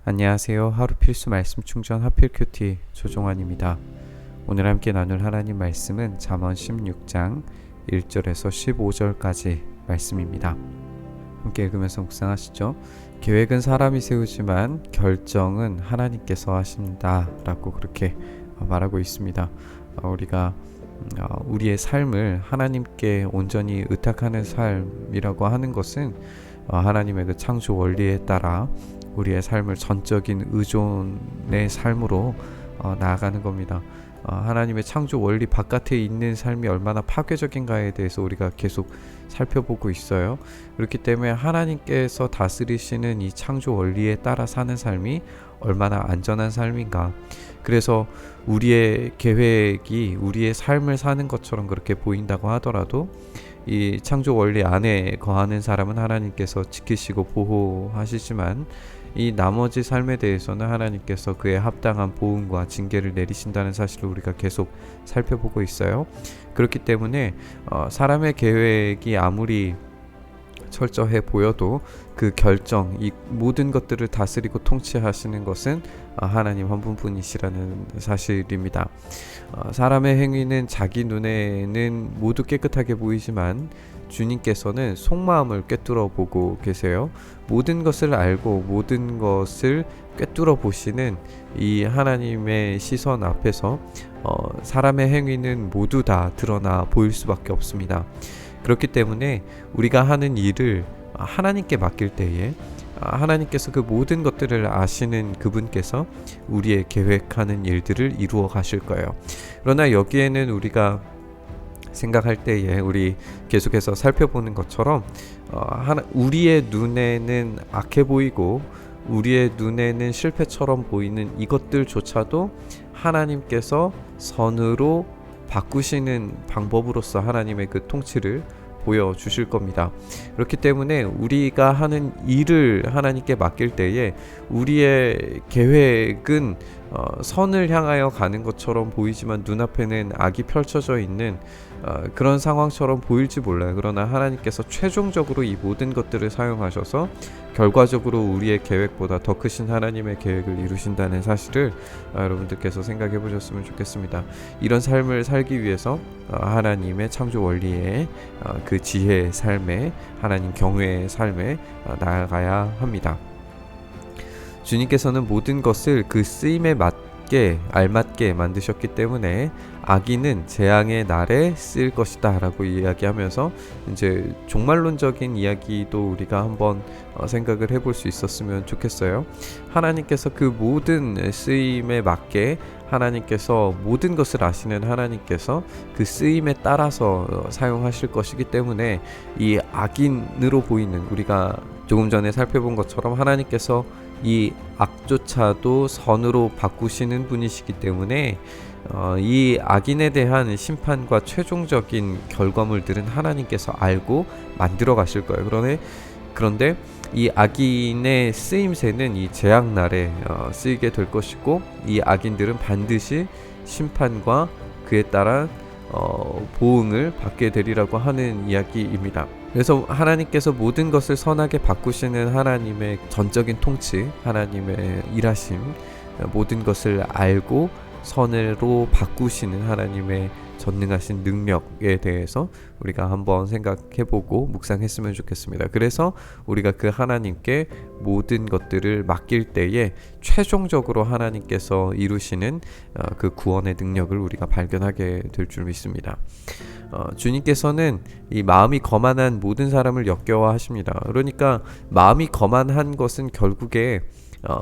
안녕하세요. 하루 필수 말씀 충전 하필 큐티 조종환입니다. 오늘 함께 나눌 하나님 말씀은 잠언 16장 1절에서 15절까지 말씀입니다. 함께 읽으면서 묵상하시죠. 계획은 사람이 세우지만 결정은 하나님께서 하신다 라고 그렇게 말하고 있습니다. 우리가 우리의 삶을 하나님께 온전히 의탁하는 삶이라고 하는 것은 하나님의 그 창조 원리에 따라 우리의 삶을 전적인 의존의 삶으로 나아가는 겁니다. 하나님의 창조 원리 바깥에 있는 삶이 얼마나 파괴적인가에 대해서 우리가 계속 살펴보고 있어요. 그렇기 때문에 하나님께서 다스리시는 이 창조 원리에 따라 사는 삶이 얼마나 안전한 삶인가. 그래서 우리의 계획이 우리의 삶을 사는 것처럼 그렇게 보인다고 하더라도 이 창조 원리 안에 거하는 사람은 하나님께서 지키시고 보호하시지만 이 나머지 삶에 대해서는 하나님께서 그에 합당한 보응과 징계를 내리신다는 사실을 우리가 계속 살펴보고 있어요. 그렇기 때문에 사람의 계획이 아무리 철저해 보여도 그 결정, 이 모든 것들을 다스리고 통치하시는 것은 하나님 한 분뿐이시라는 사실입니다. 사람의 행위는 자기 눈에는 모두 깨끗하게 보이지만 주님께서는 속마음을 꿰뚫어 보고 계세요. 모든 것을 알고 모든 것을 꿰뚫어 보시는 이 하나님의 시선 앞에서 사람의 행위는 모두 다 드러나 보일 수밖에 없습니다. 그렇기 때문에 우리가 하는 일을 하나님께 맡길 때에 하나님께서 그 모든 것들을 아시는 그분께서 우리의 계획하는 일들을 이루어 가실 거예요. 그러나 여기에는 우리가 생각할 때에 우리 계속해서 살펴보는 것처럼 우리의 눈에는 악해 보이고 우리의 눈에는 실패처럼 보이는 이것들조차도 하나님께서 선으로 바꾸시는 방법으로서 하나님의 그 통치를 보여주실 겁니다. 그렇기 때문에 우리가 하는 일을 하나님께 맡길 때에 우리의 계획은 선을 향하여 가는 것처럼 보이지만 눈앞에는 악이 펼쳐져 있는 그런 상황처럼 보일지 몰라요. 그러나 하나님께서 최종적으로 이 모든 것들을 사용하셔서 결과적으로 우리의 계획보다 더 크신 하나님의 계획을 이루신다는 사실을 여러분들께서 생각해 보셨으면 좋겠습니다. 이런 삶을 살기 위해서 하나님의 창조 원리의 그 지혜의 삶에, 하나님 경외의 삶에 나아가야 합니다. 주님께서는 모든 것을 그 쓰임에 맞게 알맞게 만드셨기 때문에 악인은 재앙의 날에 쓰일 것이다 라고 이야기하면서 이제 종말론적인 이야기도 우리가 한번 생각을 해볼 수 있었으면 좋겠어요. 하나님께서 그 모든 쓰임에 맞게 하나님께서 모든 것을 아시는 하나님께서 그 쓰임에 따라서 사용하실 것이기 때문에 이 악인으로 보이는 우리가 조금 전에 살펴본 것처럼 하나님께서 이 악조차도 선으로 바꾸시는 분이시기 때문에 이 악인에 대한 심판과 최종적인 결과물들은 하나님께서 알고 만들어 가실 거예요. 그런데 이 악인의 쓰임새는 이 재앙날에 쓰이게 될 것이고 이 악인들은 반드시 심판과 그에 따른 보응을 받게 되리라고 하는 이야기입니다. 그래서 하나님께서 모든 것을 선하게 바꾸시는 하나님의 전적인 통치, 하나님의 일하심, 모든 것을 알고 선으로 바꾸시는 하나님의 전능하신 능력에 대해서 우리가 한번 생각해보고 묵상했으면 좋겠습니다. 그래서 우리가 그 하나님께 모든 것들을 맡길 때에 최종적으로 하나님께서 이루시는 그 구원의 능력을 우리가 발견하게 될 줄 믿습니다. 주님께서는 이 마음이 거만한 모든 사람을 역겨워하십니다. 그러니까 마음이 거만한 것은 결국에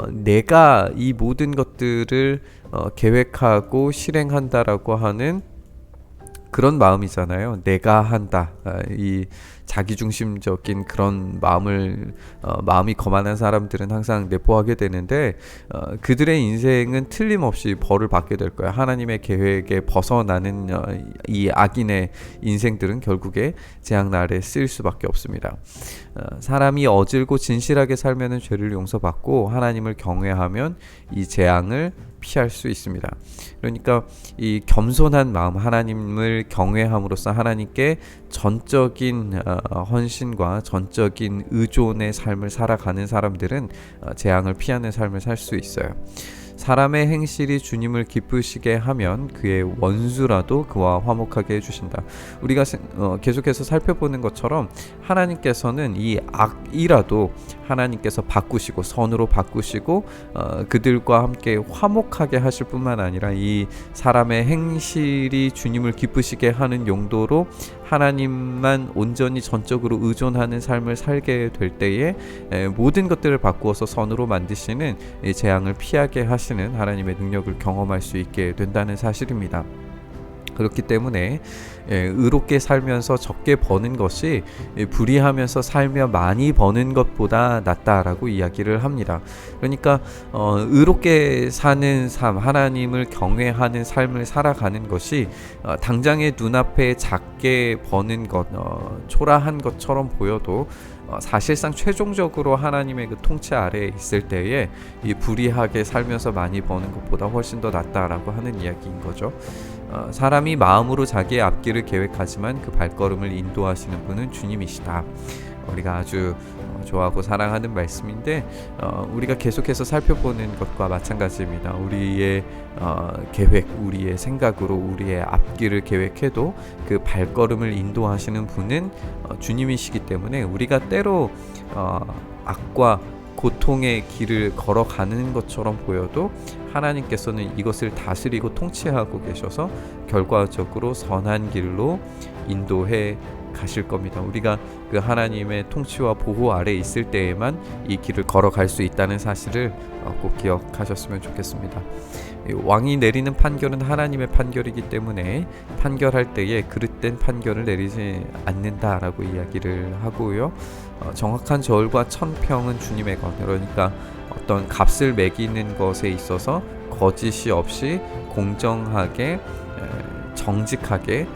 내가 이 모든 것들을 계획하고 실행한다라고 하는 그런 마음이잖아요. 내가 한다. 이 자기중심적인 그런 마음이 거만한 사람들은 항상 내포하게 되는데 그들의 인생은 틀림없이 벌을 받게 될 거예요. 하나님의 계획에 벗어나는 이 악인의 인생들은 결국에 재앙날에 쓰일 수밖에 없습니다. 사람이 어질고 진실하게 살면 죄를 용서받고 하나님을 경외하면 이 재앙을 피할 수 있습니다. 그러니까 이 겸손한 마음, 하나님을 경외함으로써 하나님께 전적인 헌신과 전적인 의존의 삶을 살아가는 사람들은 재앙을 피하는 삶을 살 수 있어요. 사람의 행실이 주님을 기쁘시게 하면 그의 원수라도 그와 화목하게 해주신다. 우리가 계속해서 살펴보는 것처럼 하나님께서는 이 악이라도 하나님께서 바꾸시고 선으로 바꾸시고 그들과 함께 화목하게 하실 뿐만 아니라 이 사람의 행실이 주님을 기쁘시게 하는 용도로 하나님만 온전히 전적으로 의존하는 삶을 살게 될 때에 모든 것들을 바꾸어서 선으로 만드시는 재앙을 피하게 하시는 하나님의 능력을 경험할 수 있게 된다는 사실입니다. 그렇기 때문에 의롭게 살면서 적게 버는 것이 불의하면서 살며 많이 버는 것보다 낫다라고 이야기를 합니다. 그러니까 의롭게 사는 삶, 하나님을 경외하는 삶을 살아가는 것이 당장의 눈앞에 작게 버는 것, 초라한 것처럼 보여도 사실상 최종적으로 하나님의 그 통치 아래에 있을 때에 이 불의하게 살면서 많이 버는 것보다 훨씬 더 낫다라고 하는 이야기인 거죠. 사람이 마음으로 자기의 앞길을 계획하지만 그 발걸음을 인도하시는 분은 주님이시다. 우리가 아주 좋아하고 사랑하는 말씀인데 우리가 계속해서 살펴보는 것과 마찬가지입니다. 우리의 계획, 우리의 생각으로 우리의 앞길을 계획해도 그 발걸음을 인도하시는 분은 주님이시기 때문에 우리가 때로 악과 고통의 길을 걸어가는 것처럼 보여도 하나님께서는 이것을 다스리고 통치하고 계셔서 결과적으로 선한 길로 인도해 가실 겁니다. 우리가 그 하나님의 통치와 보호 아래 있을 때에만 이 길을 걸어갈 수 있다는 사실을 꼭 기억하셨으면 좋겠습니다. 왕이 내리는 판결은 하나님의 판결이기 때문에 판결할 때에 그릇된 판결을 내리지 않는다라고 이야기를 하고요. 정확한 저울과 천평은 주님의 것, 그러니까 어떤 값을 매기는 것에 있어서 거짓이 없이 공정하게 정직하게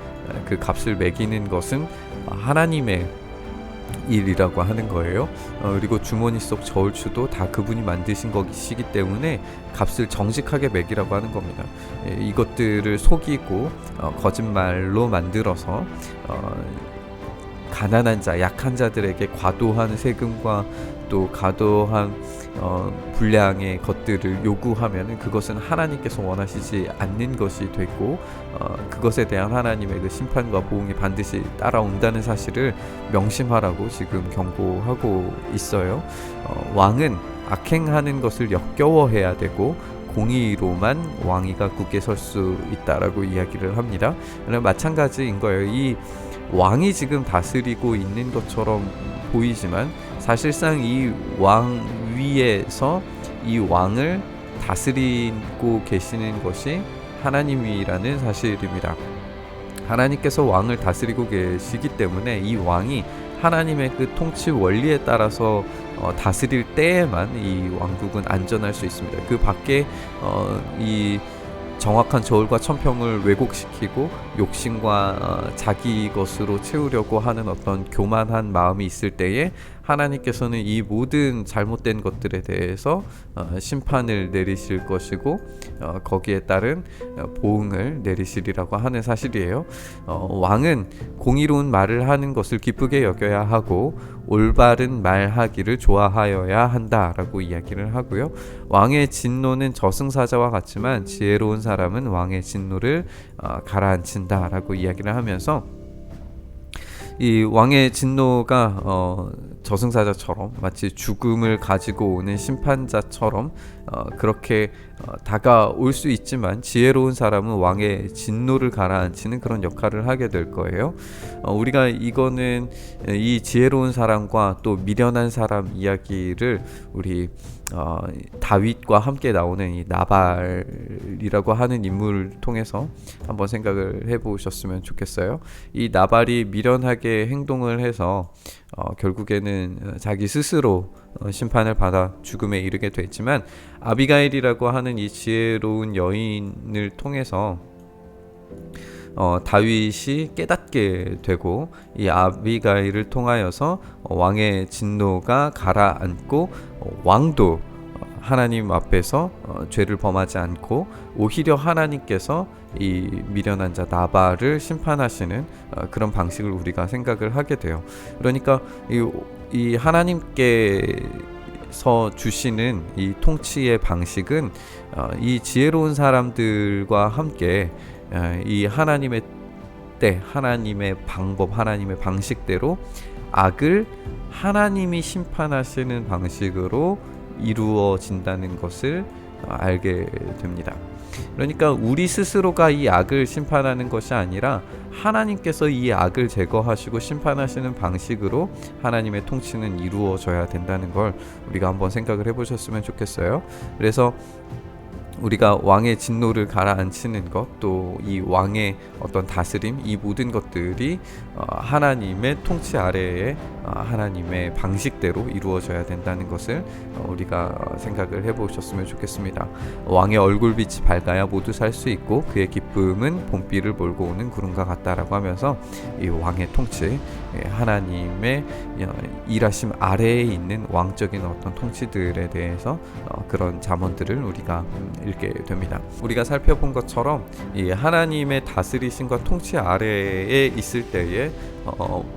그 값을 매기는 것은 하나님의 일이라고 하는 거예요. 그리고 주머니 속 저울추도 다 그분이 만드신 것이기 때문에 값을 정직하게 매기라고 하는 겁니다. 이것들을 속이고 거짓말로 만들어서 가난한 자, 약한 자들에게 과도한 세금과 또 과도한 분량의 것들을 요구하면 그것은 하나님께서 원하시지 않는 것이 되고 그것에 대한 하나님의 그 심판과 보응이 반드시 따라온다는 사실을 명심하라고 지금 경고하고 있어요. 왕은 악행하는 것을 역겨워해야 되고 공의로만 왕위가 굳게 설 수 있다라고 이야기를 합니다. 마찬가지인 거예요. 이 왕이 지금 다스리고 있는 것처럼 보이지만 사실상 이 왕 위에서 이 왕을 다스리고 계시는 것이 하나님이라는 사실입니다. 하나님께서 왕을 다스리고 계시기 때문에 이 왕이 하나님의 그 통치 원리에 따라서 다스릴 때에만 이 왕국은 안전할 수 있습니다. 그 밖에 이 정확한 저울과 천평을 왜곡시키고 욕심과 자기 것으로 채우려고 하는 어떤 교만한 마음이 있을 때에 하나님께서는 이 모든 잘못된 것들에 대해서 심판을 내리실 것이고 거기에 따른 보응을 내리시리라고 하는 사실이에요. 왕은 공의로운 말을 하는 것을 기쁘게 여겨야 하고 올바른 말하기를 좋아하여야 한다라고 이야기를 하고요. 왕의 진노는 저승사자와 같지만 지혜로운 사람은 왕의 진노를 가라앉힌다라고 이야기를 하면서 이 왕의 진노가 저승사자처럼 마치 죽음을 가지고 오는 심판자처럼 그렇게 다가올 수 있지만 지혜로운 사람은 왕의 진노를 가라앉히는 그런 역할을 하게 될 거예요. 우리가 이거는 이 지혜로운 사람과 또 미련한 사람 이야기를 우리 다윗과 함께 나오는 이 나발이라고 하는 인물을 통해서 한번 생각을 해보셨으면 좋겠어요. 이 나발이 미련하게 행동을 해서 결국에는 자기 스스로 심판을 받아 죽음에 이르게 됐지만 아비가일이라고 하는 이 지혜로운 여인을 통해서 다윗이 깨닫게 되고 이 아비가일을 통하여서 왕의 진노가 가라앉고 왕도 하나님 앞에서 죄를 범하지 않고 오히려 하나님께서 이 미련한 자 나발을 심판하시는 그런 방식을 우리가 생각을 하게 돼요. 그러니까 이 하나님께서 주시는 이 통치의 방식은 이 지혜로운 사람들과 함께 이 하나님의 때, 하나님의 방법, 하나님의 방식대로 악을 하나님이 심판하시는 방식으로 이루어진다는 것을 알게 됩니다. 그러니까 우리 스스로가 이 악을 심판하는 것이 아니라 하나님께서 이 악을 제거하시고 심판하시는 방식으로 하나님의 통치는 이루어져야 된다는 걸 우리가 한번 생각을 해보셨으면 좋겠어요. 그래서 우리가 왕의 진노를 가라앉히는 것, 또 이 왕의 어떤 다스림, 이 모든 것들이 하나님의 통치 아래에 하나님의 방식대로 이루어져야 된다는 것을 우리가 생각을 해보셨으면 좋겠습니다. 왕의 얼굴빛이 밝아야 모두 살 수 있고 그의 기쁨은 봄비를 몰고 오는 구름과 같다라고 하면서 이 왕의 통치, 하나님의 일하심 아래에 있는 왕적인 어떤 통치들에 대해서 그런 잠언들을 우리가 읽게 됩니다. 우리가 살펴본 것처럼 이 하나님의 다스리심과 통치 아래에 있을 때에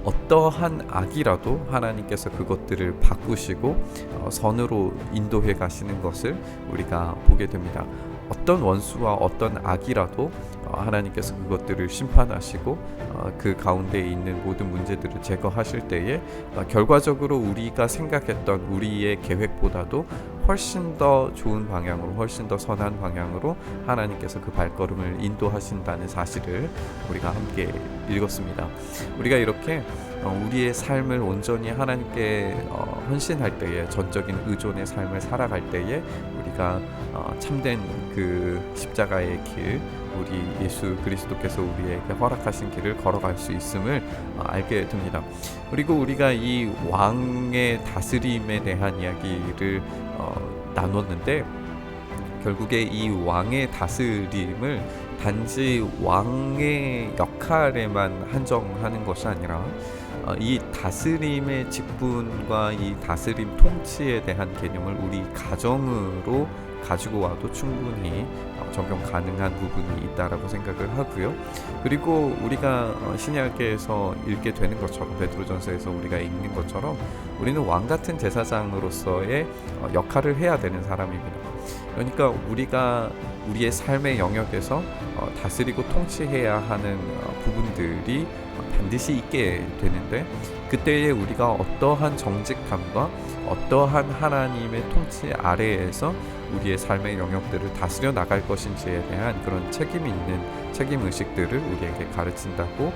어떠한 악이라도 하나님께서 그것들을 바꾸시고 선으로 인도해 가시는 것을 우리가 보게 됩니다. 어떤 원수와 어떤 악이라도 하나님께서 그것들을 심판하시고 그 가운데 있는 모든 문제들을 제거하실 때에 결과적으로 우리가 생각했던 우리의 계획보다도 훨씬 더 좋은 방향으로, 훨씬 더 선한 방향으로 하나님께서 그 발걸음을 인도하신다는 사실을 우리가 함께 읽었습니다. 우리가 이렇게 우리의 삶을 온전히 하나님께 헌신할 때에, 전적인 의존의 삶을 살아갈 때에 우리가 참된 그 십자가의 길, 우리 예수 그리스도께서 우리에게 허락하신 길을 걸어갈 수 있음을 알게 됩니다. 그리고 우리가 이 왕의 다스림에 대한 이야기를 나눴는데, 결국에 이 왕의 다스림을 단지 왕의 역할에만 한정하는 것이 아니라 이 다스림의 직분과 이 다스림 통치에 대한 개념을 우리 가정으로 가지고 와도 충분히 적용 가능한 부분이 있다라고 생각을 하고요. 그리고 우리가 신약에서 읽게 되는 것처럼, 베드로전서에서 우리가 읽는 것처럼 우리는 왕 같은 제사장으로서의 역할을 해야 되는 사람입니다. 그러니까 우리가 우리의 삶의 영역에서 다스리고 통치해야 하는 부분들이 반드시 있게 되는데, 그때에 우리가 어떠한 정직함과 어떠한 하나님의 통치 아래에서 우리의 삶의 영역들을 다스려 나갈 것인지에 대한 그런 책임 있는 책임 의식들을 우리에게 가르친다고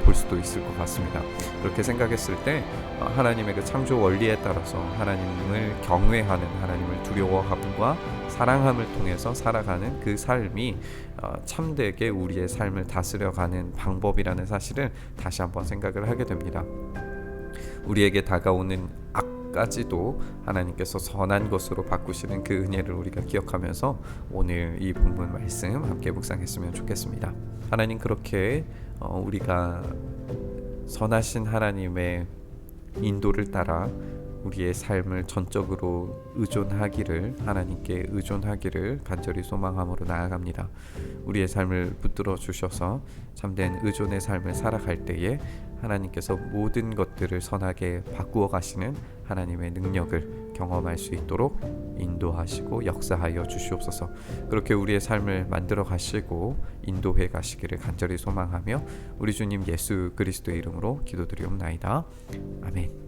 볼 수도 있을 것 같습니다. 그렇게 생각했을 때 하나님의 그 창조 원리에 따라서 하나님을 경외하는, 하나님을 두려워함과 사랑함을 통해서 살아가는 그 삶이 참되게 우리의 삶을 다스려가는 방법이라는 사실을 다시 한번 생각을 하게 됩니다. 우리에게 다가오는 악까지도 하나님께서 선한 것으로 바꾸시는 그 은혜를 우리가 기억하면서 오늘 이 본문 말씀 함께 묵상했으면 좋겠습니다. 하나님, 그렇게 우리가 선하신 하나님의 인도를 따라 우리의 삶을 전적으로 의존하기를, 하나님께 의존하기를 간절히 소망함으로 나아갑니다. 우리의 삶을 붙들어 주셔서 참된 의존의 삶을 살아갈 때에 하나님께서 모든 것들을 선하게 바꾸어 가시는 하나님의 능력을 경험할 수 있도록 인도하시고 역사하여 주시옵소서. 그렇게 우리의 삶을 만들어 가시고 인도해 가시기를 간절히 소망하며 우리 주님 예수 그리스도의 이름으로 기도드리옵나이다. 아멘.